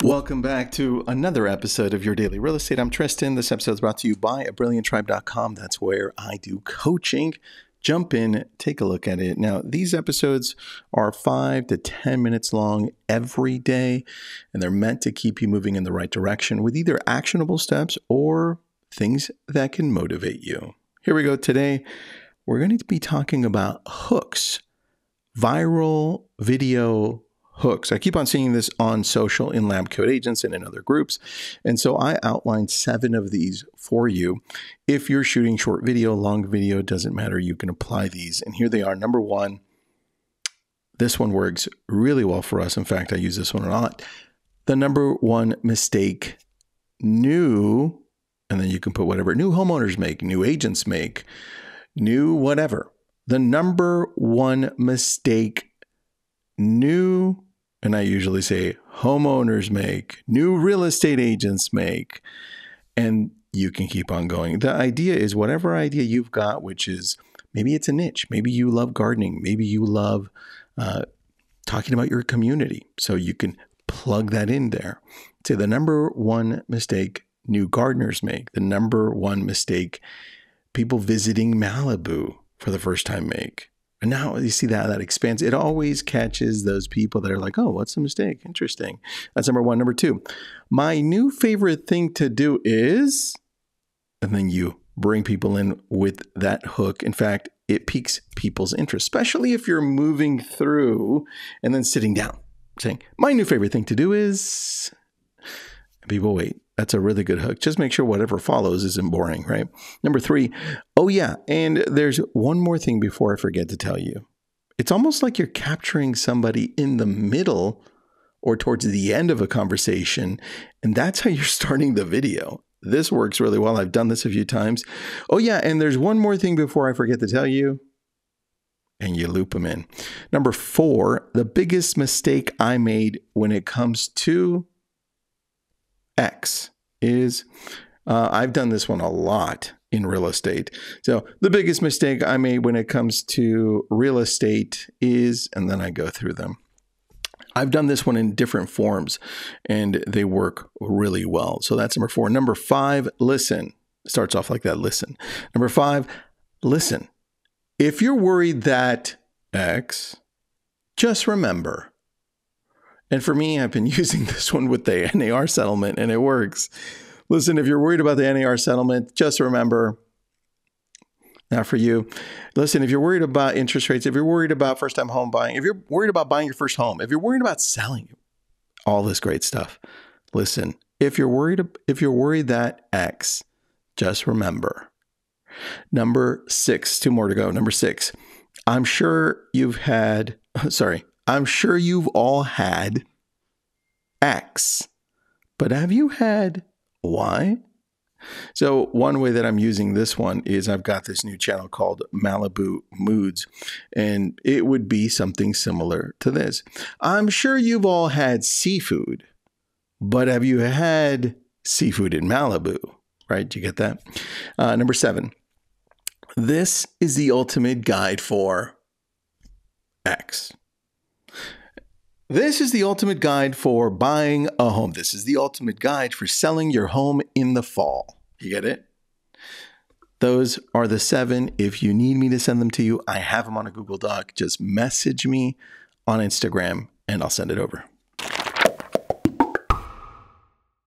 Welcome back to another episode of Your Daily Real Estate. I'm Tristan. This episode is brought to you by abrillianttribe.com. That's where I do coaching. Jump in, take a look at it. Now, these episodes are 5 to 10 minutes long every day, and they're meant to keep you moving in the right direction with either actionable steps or things that can motivate you. Here we go. Today, we're going to be talking about hooks, viral video hooks. I keep on seeing this on social in Lab Code Agents and in other groups. And so I outlined 7 of these for you. If you're shooting short video, long video, doesn't matter. You can apply these. And here they are. Number 1, this one works really well for us. In fact, I use this one a lot. The number 1 mistake new, and then you can put whatever, new homeowners make, new agents make, new whatever. The number 1 mistake new, and I usually say homeowners make, new real estate agents make, and you can keep on going. The idea is whatever idea you've got, which is maybe it's a niche. Maybe you love gardening. Maybe you love talking about your community. So you can plug that in there. Say the number 1 mistake new gardeners make, the number 1 mistake people visiting Malibu for the first time make. And now you see that expands. It always catches those people that are like, oh, what's the mistake? Interesting. That's number 1. Number 2, my new favorite thing to do is, and then you bring people in with that hook. In fact, it piques people's interest, especially if you're moving through and then sitting down saying, my new favorite thing to do is, people wait. That's a really good hook. Just make sure whatever follows isn't boring, right? Number 3, oh yeah, and there's one more thing before I forget to tell you. It's almost like you're capturing somebody in the middle or towards the end of a conversation, and that's how you're starting the video. This works really well. I've done this a few times. Oh yeah, and there's one more thing before I forget to tell you, and you loop them in. Number 4, the biggest mistake I made when it comes to X is, I've done this one a lot in real estate. So the biggest mistake I made when it comes to real estate is, and then I go through them. I've done this one in different forms and they work really well. So that's number 4. Number 5, listen. Starts off like that, listen. Number 5, listen. If you're worried that X, just remember. And for me, I've been using this one with the NAR settlement, and it works. Listen, if you're worried about the NAR settlement, just remember, not for you. Listen, if you're worried about interest rates, if you're worried about first-time home buying, if you're worried about buying your first home, if you're worried about selling, all this great stuff. Listen, if you're worried that X, just remember. Number 6, 2 more to go. Number 6, I'm sure you've all had X, but have you had Y? So one way that I'm using this one is I've got this new channel called Malibu Moods, and it would be something similar to this. I'm sure you've all had seafood, but have you had seafood in Malibu? Right? Do you get that? Number 7, this is the ultimate guide for X. This is the ultimate guide for buying a home. This is the ultimate guide for selling your home in the fall. You get it? Those are the 7. If you need me to send them to you, I have them on a Google Doc. Just message me on Instagram and I'll send it over.